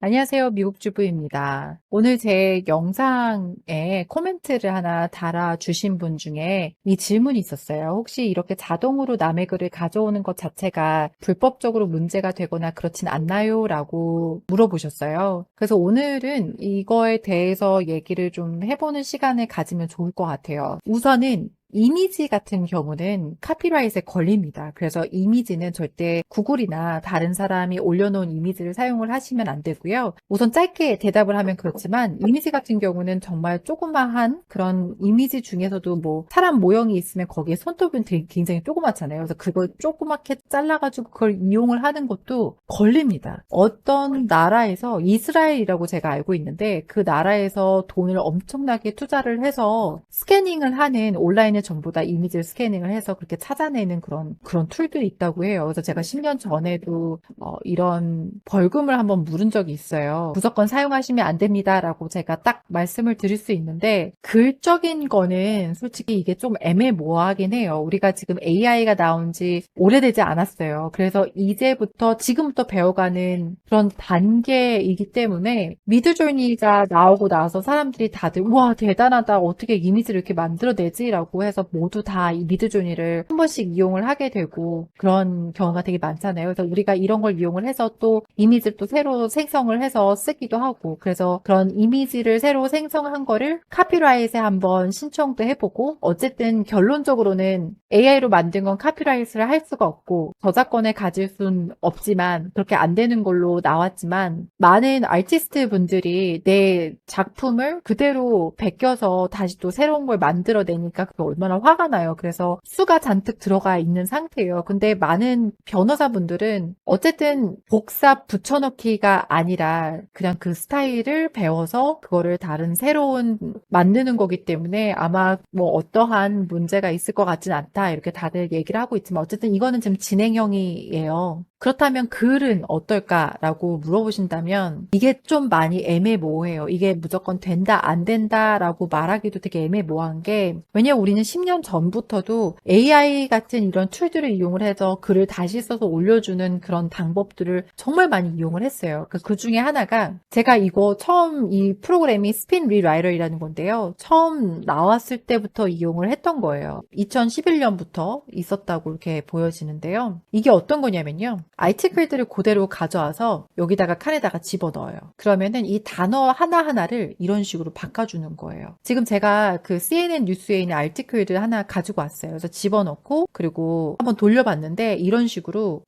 안녕하세요. 미국 주부입니다. 오늘 제 영상에 코멘트를 하나 달아주신 분 중에 이 질문이 있었어요. 혹시 이렇게 자동으로 남의 글을 가져오는 것 자체가 불법적으로 문제가 되거나 그렇진 않나요? 라고 물어보셨어요. 그래서 오늘은 이거에 대해서 얘기를 좀 해보는 시간을 가지면 좋을 것 같아요. 우선은 이미지 같은 경우는 카피라이트에 걸립니다. 그래서 이미지는 절대 구글이나 다른 사람이 올려놓은 이미지를 사용을 하시면 안 되고요. 우선 짧게 대답을 하면 그렇지만 이미지 같은 경우는 정말 조그마한 그런 이미지 중에서도 뭐 사람 모형이 있으면 거기에 손톱은 굉장히 조그맣잖아요. 그래서 그걸 조그맣게 잘라가지고 그걸 이용을 하는 것도 걸립니다. 어떤 나라에서 이스라엘이라고 제가 알고 있는데 그 나라에서 돈을 엄청나게 투자를 해서 스캐닝을 하는 온라인에 전부 다 이미지를 스캐닝을 해서 그렇게 찾아내는 그런 툴들이 있다고 해요. 그래서 제가 10년 전에도 이런 벌금을 한번 물은 적이 있어요. 무조건 사용하시면 안 됩니다라고 제가 딱 말씀을 드릴 수 있는데 글적인 거는 솔직히 이게 좀 애매모호하긴 해요. 우리가 지금 AI가 나온 지 오래되지 않았어요. 그래서 지금부터 배워가는 그런 단계이기 때문에 미드조니가 나오고 나서 사람들이 다들 우와 대단하다 어떻게 이미지를 이렇게 만들어내지라고 해서 모두 다 이 미드조니를 한 번씩 이용을 하게 되고 그런 경우가 되게 많잖아요. 그래서 우리가 이런 걸 이용을 해서 또 이미지를 또 새로 생성을 해서 쓰기도 하고 그래서 그런 이미지를 새로 생성한 거를 카피라이트에 한번 신청도 해보고 어쨌든 결론적으로는 AI로 만든 건 카피라이트를 할 수가 없고 저작권을 가질 순 없지만 그렇게 안 되는 걸로 나왔지만 많은 아티스트 분들이 내 작품을 그대로 베껴서 다시 또 새로운 걸 만들어내니까 그게 얼마나 화가 나요. 그래서 수가 잔뜩 들어가 있는 상태예요. 근데 많은 변호사분들은 어쨌든 복사 붙여넣기가 아니라 그냥 그 스타일을 배워서 그거를 다른 새로운 만드는 거기 때문에 아마 뭐 어떠한 문제가 있을 것 같진 않다 이렇게 다들 얘기를 하고 있지만 어쨌든 이거는 지금 진행형이에요. 그렇다면 글은 어떨까라고 물어보신다면 이게 좀 많이 애매모호해요. 이게 무조건 된다, 안 된다라고 말하기도 되게 애매모호한 게 왜냐면 우리는 10년 전부터도 AI 같은 이런 툴들을 이용을 해서 글을 다시 써서 올려주는 그런 방법들을 정말 많이 이용을 했어요. 그 중에 하나가 제가 이거 처음 이 프로그램이 스핀 리라이터이라는 건데요. 처음 나왔을 때부터 이용을 했던 거예요. 2011년부터 있었다고 이렇게 보여지는데요. 이게 어떤 거냐면요. 아티클들을 그대로 가져와서 여기다가 칸에다가 집어넣어요. 그러면은 이 단어 하나하나를 이런 식으로 바꿔주는 거예요. 지금 제가 그 CNN 뉴스에 있는 아티클들 하나 가지고 왔어요. 그래서 집어넣고 그리고 한번 돌려봤는데 이런 식으로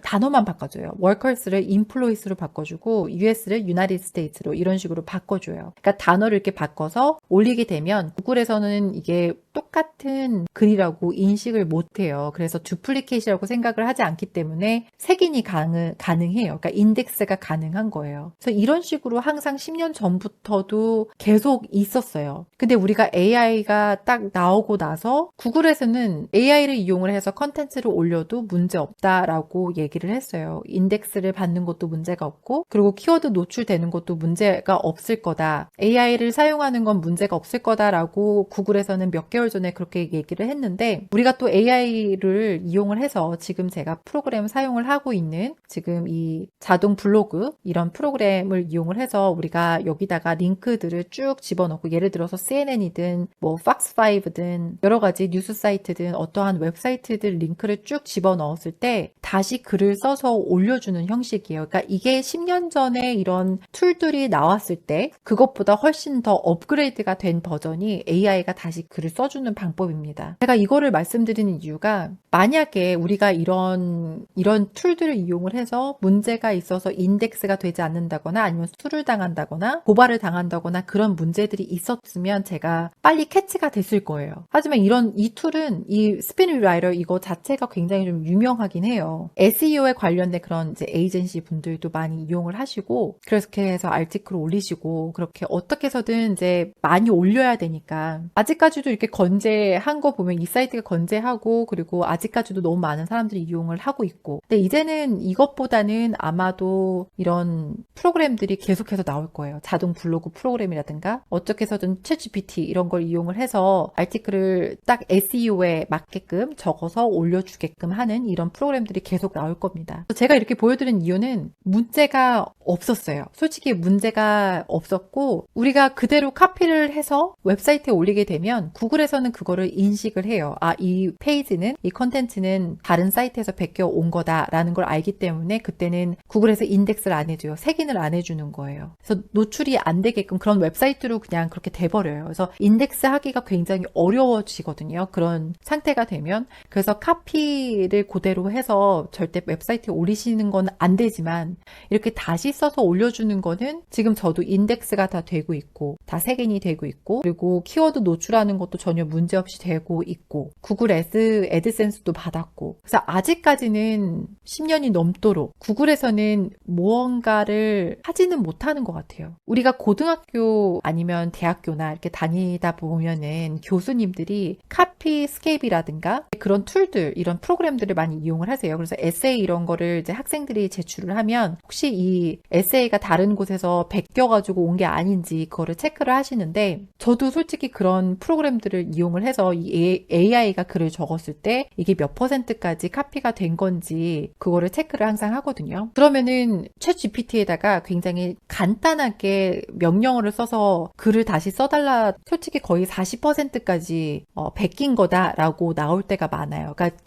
단어만 바꿔줘요. workers를 employees로 바꿔주고 US를 United States로 이런 식으로 바꿔줘요. 그러니까 단어를 이렇게 바꿔서 올리게 되면 구글에서는 이게 똑같은 글이라고 인식을 못해요. 그래서 두플리케이트라고 생각을 하지 않기 때문에 색인이 가능해요. 그러니까 인덱스가 가능한 거예요. 그래서 이런 식으로 항상 10년 전부터도 계속 있었어요. 근데 우리가 AI가 딱 나오고 나서 구글에서는 AI를 이용을 해서 컨텐츠를 올려도 문제 없다라고 얘기를 했어요. 인덱스를 받는 것도 문제가 없고 그리고 키워드 노출되는 것도 문제가 없을 거다. AI를 사용하는 건 문제가 없을 거다라고 구글에서는 몇 개월 전에 그렇게 얘기를 했는데 우리가 또 AI를 이용을 해서 지금 제가 프로그램을 사용을 하고 있는 지금 이 자동 블로그 이런 프로그램을 이용을 해서 우리가 여기다가 링크들을 쭉 집어넣고 예를 들어서 CNN이든 뭐 팍스5든 여러 가지 뉴스 사이트든 어떠한 웹사이트들 링크를 쭉 집어넣었을 때 다시 글을 써서 올려주는 형식이에요. 그러니까 이게 10년 전에 이런 툴들이 나왔을 때 그것보다 훨씬 더 업그레이드가 된 버전이 AI가 다시 글을 써주는 방법입니다. 제가 이거를 말씀드리는 이유가 만약에 우리가 이런 툴들을 이용을 해서 문제가 있어서 인덱스가 되지 않는다거나 아니면 수를 당한다거나 고발을 당한다거나 그런 문제들이 있었으면 제가 빨리 캐치가 됐을 거예요. 하지만 이 툴은 이 스피릿라이터 이거 자체가 굉장히 좀 유명하긴 해요. SEO에 관련된 그런 이제 에이전시 분들도 많이 이용을 하시고 그렇게 해서 아티클을 올리시고 그렇게 어떻게 해서든 이제 많이 올려야 되니까 아직까지도 이렇게 건재한 거 보면 이 사이트가 건재하고 그리고 아직까지도 너무 많은 사람들이 이용을 하고 있고 근데 이제는 이것보다는 아마도 이런 프로그램들이 계속해서 나올 거예요. 자동 블로그 프로그램이라든가 어떻게 해서든 챗GPT 이런 걸 이용을 해서 아티클을 딱 SEO에 맞게끔 적어서 올려주게끔 하는 이런 프로그램들이 계속 나올 겁니다. 제가 이렇게 보여드린 이유는 문제가 없었어요. 솔직히 문제가 없었고 우리가 그대로 카피를 해서 웹사이트에 올리게 되면 구글에서는 그거를 인식을 해요. 아, 이 페이지는 이 컨텐츠는 다른 사이트에서 베껴 온 거다라는 걸 알기 때문에 그때는 구글에서 인덱스를 안 해줘요. 색인을 안 해주는 거예요. 그래서 노출이 안 되게끔 그런 웹사이트로 그냥 그렇게 돼버려요. 그래서 인덱스 하기가 굉장히 어려워지거든요. 그런 상태가 되면. 그래서 카피를 그대로 해서 절대 웹사이트에 올리시는 건 안 되지만 이렇게 다시 써서 올려주는 거는 지금 저도 인덱스가 다 되고 있고 다 색인이 되고 있고 그리고 키워드 노출하는 것도 전혀 문제없이 되고 있고 구글 애드센스도 받았고 그래서 아직까지는 10년이 넘도록 구글에서는 무언가를 하지는 못하는 것 같아요. 우리가 고등학교 아니면 대학교나 이렇게 다니다 보면은 교수님들이 카피스케이프라든가 그런 툴들 이런 프로그램들을 많이 이용을 하세요. 그래서 에세이 이런 거를 이제 학생들이 제출을 하면 혹시 이 에세이가 다른 곳에서 베껴가지고 온 게 아닌지 그거를 체크를 하시는데 저도 솔직히 그런 프로그램들을 이용을 해서 이 AI가 글을 적었을 때 이게 몇 %까지 카피가 된 건지 그거를 체크를 항상 하거든요. 그러면은 챗 GPT에다가 굉장히 간단하게 명령어를 써서 글을 다시 써달라 솔직히 거의 40%까지 베낀 거다라고 나올 때가 많아요. 그러니까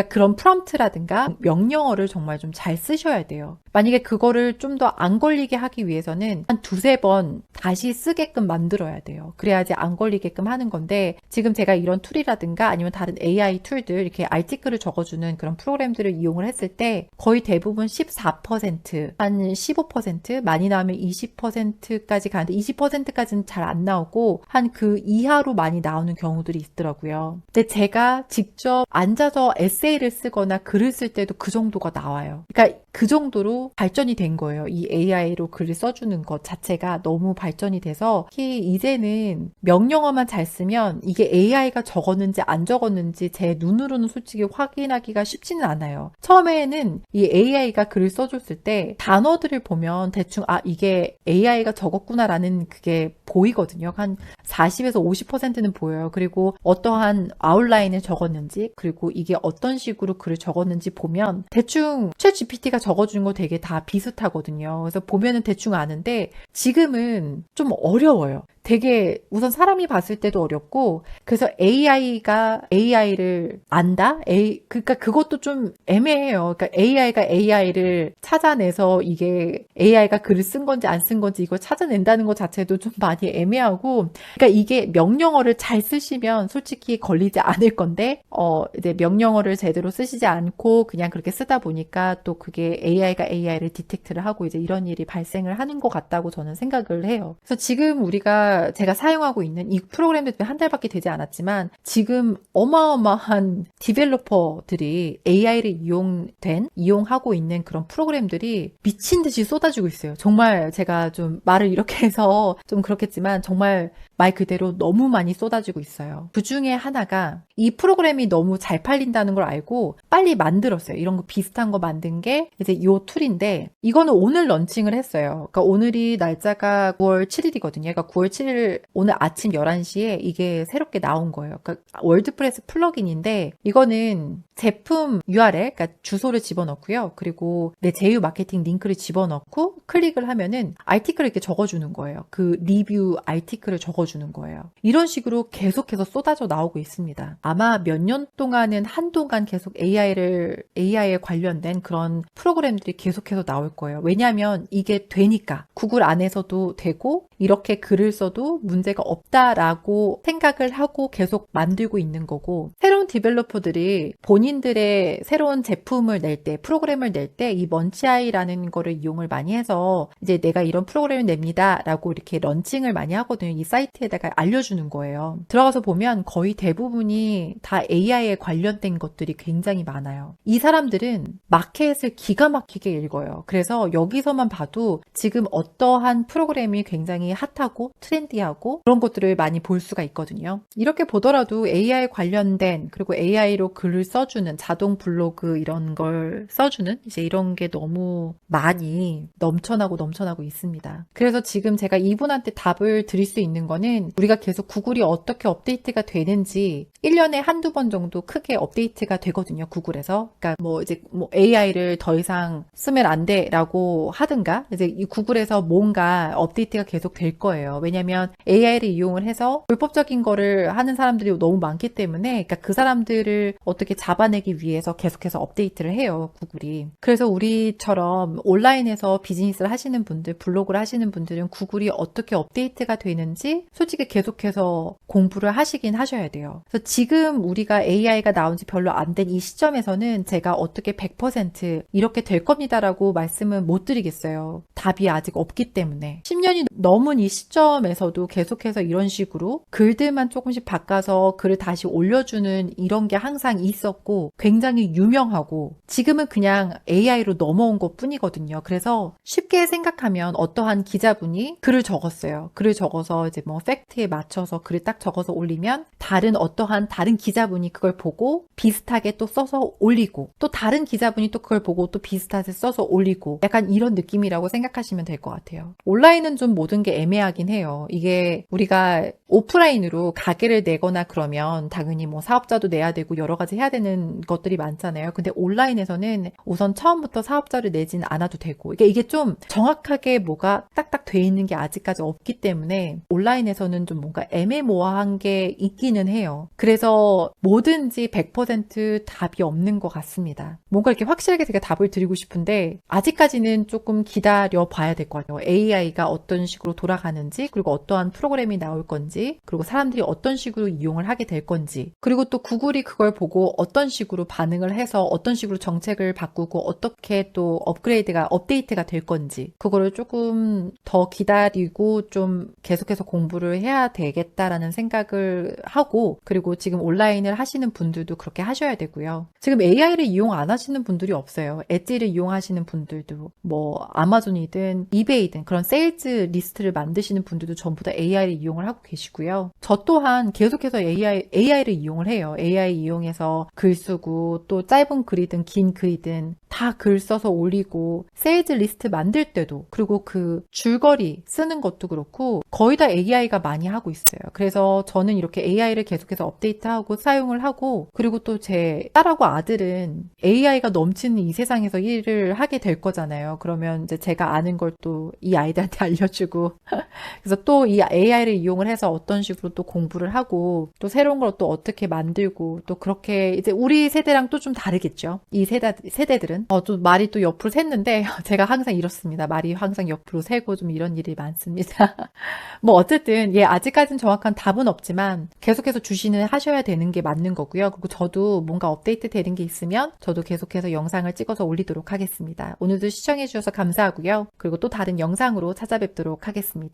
그런 프롬프트라든가 명령어를 정말 좀 잘 쓰셔야 돼요. 만약에 그거를 좀 더 안 걸리게 하기 위해서는 한 두세 번 다시 쓰게끔 만들어야 돼요. 그래야지 안 걸리게끔 하는 건데 지금 제가 이런 툴이라든가 아니면 다른 AI 툴들 이렇게 아티클을 적어주는 그런 프로그램들을 이용을 했을 때 거의 대부분 14%, 한 15%, 많이 나오면 20%까지 가는데 20%까지는 잘 안 나오고 한 그 이하로 많이 나오는 경우들이 있더라고요. 근데 제가 직접 앉아서 에세이를 쓰거나 글을 쓸 때도 그 정도가 나와요. 그러니까 그 정도로 발전이 된 거예요. 이 AI로 글을 써주는 것 자체가 너무 발전이 돼서 특히 이제는 명령어만 잘 쓰면 이게 AI가 적었는지 안 적었는지 제 눈으로는 솔직히 확인하기가 쉽지는 않아요. 처음에는 이 AI가 글을 써줬을 때 단어들을 보면 대충 아 이게 AI가 적었구나라는 그게 보이거든요. 한 40에서 50%는 보여요. 그리고 어떠한 아웃라인을 적었는지 그리고 이게 어떤 식으로 글을 적었는지 보면 대충 챗 GPT가 적어준 거 되게 다 비슷하거든요. 그래서 보면은 대충 아는데 지금은 좀 어려워요. 되게 우선 사람이 봤을 때도 어렵고 그래서 AI가 AI를 안다? 그러니까 그것도 좀 애매해요. 그러니까 AI가 AI를 찾아내서 이게 AI가 글을 쓴 건지 안 쓴 건지 이걸 찾아낸다는 것 자체도 좀 많이 애매하고 그러니까 이게 명령어를 잘 쓰시면 솔직히 걸리지 않을 건데 이제 명령어를 제대로 쓰시지 않고 그냥 그렇게 쓰다 보니까 또 그게 AI가 AI를 디텍트를 하고 이제 이런 일이 발생을 하는 것 같다고 저는 생각을 해요. 그래서 지금 제가 사용하고 있는 이 프로그램도 한 달밖에 되지 않았지만 지금 어마어마한 디벨로퍼들이 AI를 이용하고 있는 그런 프로그램들이 미친 듯이 쏟아지고 있어요. 정말 제가 좀 말을 이렇게 해서 좀 그렇겠지만 정말 말 그대로 너무 많이 쏟아지고 있어요. 그 중에 하나가 이 프로그램이 너무 잘 팔린다는 걸 알고 빨리 만들었어요. 이런 거 비슷한 거 만든 게 이제 이 툴인데 이거는 오늘 런칭을 했어요. 그러니까 오늘이 날짜가 9월 7일이거든요. 그러니까 9월 7일 오늘 아침 11시에 이게 새롭게 나온 거예요. 그러니까 월드프레스 플러그인인데 이거는 제품 URL, 그러니까 주소를 집어넣고요. 그리고 내 제휴 마케팅 링크를 집어넣고 클릭을 하면은 아티클을 이렇게 적어주는 거예요. 그 리뷰 아티클을 적어주는 거예요. 이런 식으로 계속해서 쏟아져 나오고 있습니다. 아마 몇 년 동안은 한동안 계속 AI에 관련된 그런 프로그램들이 계속해서 나올 거예요. 왜냐하면 이게 되니까 구글 안에서도 되고 이렇게 글을 써도 문제가 없다라고 생각을 하고 계속 만들고 있는 거고 새로운 디벨로퍼들이 본인 본인들의 새로운 제품을 낼 때, 프로그램을 낼 때 이 먼치아이라는 거를 이용을 많이 해서 이제 내가 이런 프로그램을 냅니다 라고 이렇게 런칭을 많이 하거든요. 이 사이트에다가 알려주는 거예요. 들어가서 보면 거의 대부분이 다 AI에 관련된 것들이 굉장히 많아요. 이 사람들은 마켓을 기가 막히게 읽어요. 그래서 여기서만 봐도 지금 어떠한 프로그램이 굉장히 핫하고 트렌디하고 그런 것들을 많이 볼 수가 있거든요. 이렇게 보더라도 AI 관련된 그리고 AI로 글을 써주는 자동 블로그 이런 걸 써주는 이제 이런 게 너무 많이 넘쳐나고 있습니다. 그래서 지금 제가 이분한테 답을 드릴 수 있는 거는 우리가 계속 구글이 어떻게 업데이트가 되는지 1년에 한두 번 정도 크게 업데이트가 되거든요. 구글에서. 그러니까 뭐 이제 뭐 AI를 더 이상 쓰면 안 돼라고 하든가 이제 이 구글에서 뭔가 업데이트가 계속 될 거예요. 왜냐면 AI를 이용을 해서 불법적인 거를 하는 사람들이 너무 많기 때문에 그러니까 그 사람들을 어떻게 잡아내기 위해서 계속해서 업데이트를 해요. 구글이. 그래서 우리처럼 온라인에서 비즈니스를 하시는 분들, 블로그를 하시는 분들은 구글이 어떻게 업데이트가 되는지 솔직히 계속해서 공부를 하시긴 하셔야 돼요. 그래서 지금 우리가 AI가 나온 지 별로 안 된 이 시점에서는 제가 어떻게 100% 이렇게 될 겁니다라고 말씀은 못 드리겠어요. 답이 아직 없기 때문에. 10년이 넘은 이 시점에서도 계속해서 이런 식으로 글들만 조금씩 바꿔서 글을 다시 올려주는 이런 게 항상 있었고 굉장히 유명하고 지금은 그냥 AI로 넘어온 것 뿐이거든요. 그래서 쉽게 생각하면 어떠한 기자분이 글을 적었어요. 글을 적어서 이제 뭐 팩트에 맞춰서 글을 딱 적어서 올리면 어떠한 다른 기자분이 그걸 보고 비슷하게 또 써서 올리고 또 다른 기자분이 또 그걸 보고 또 비슷하게 써서 올리고 약간 이런 느낌이라고 생각하시면 될 것 같아요. 온라인은 좀 모든 게 애매하긴 해요. 이게 우리가 오프라인으로 가게를 내거나 그러면 당연히 뭐 사업자도 내야 되고 여러 가지 해야 되는 것들이 많잖아요. 근데 온라인에서는 우선 처음부터 사업자를 내진 않아도 되고 이게 좀 정확하게 뭐가 딱딱 돼 있는 게 아직까지 없기 때문에 온라인에서는 좀 뭔가 애매모호한 게 있기는 해요. 그래서 뭐든지 100% 답이 없는 것 같습니다. 뭔가 이렇게 확실하게 제가 답을 드리고 싶은데 아직까지는 조금 기다려 봐야 될 것 같아요. AI가 어떤 식으로 돌아가는지 그리고 어떠한 프로그램이 나올 건지 그리고 사람들이 어떤 식으로 이용을 하게 될 건지 그리고 또 구글이 그걸 보고 어떤 식으로 반응을 해서 어떤 식으로 정책을 바꾸고 어떻게 또 업데이트가 될 건지 그거를 조금 더 기다리고 좀 계속해서 공부를 해야 되겠다라는 생각을 하고 그리고 지금 온라인을 하시는 분들도 그렇게 하셔야 되고요. 지금 AI를 이용 안 하시는 분들이 없어요. 엣지를 이용하시는 분들도 뭐 아마존이든 이베이든 그런 세일즈 리스트를 만드시는 분들도 전부 다 AI를 이용을 하고 계시고요. 저 또한 계속해서 AI를 이용을 해요. AI 이용해서 글 쓰고 또 짧은 글이든 긴 글이든 다 글 써서 올리고 세일즈 리스트 만들 때도 그리고 그 줄거리 쓰는 것도 그렇고 거의 다 AI가 많이 하고 있어요. 그래서 저는 이렇게 AI를 계속해서 업데이트하고 사용을 하고 그리고 또 제 딸하고 아들은 AI가 넘치는 이 세상에서 일을 하게 될 거잖아요. 그러면 이제 제가 아는 걸 또 이 아이들한테 알려주고 그래서 또 이 AI를 이용을 해서 어떤 식으로 또 공부를 하고 또 새로운 걸 또 어떻게 만들고 또 그렇게 이제 우리 세대랑 또 좀 다르겠죠. 이 세대들은 또 말이 또 옆으로 샜는데 제가 항상 이렇습니다. 말이 항상 옆으로 새고 좀 이런 일이 많습니다. 뭐 어쨌든 아직까지는 정확한 답은 없지만 계속해서 주시는 하셔야 되는 게 맞는 거고요. 그리고 저도 뭔가 업데이트 되는 게 있으면 저도 계속해서 영상을 찍어서 올리도록 하겠습니다. 오늘도 시청해 주셔서 감사하고요. 그리고 또 다른 영상으로 찾아뵙도록 하겠습니다.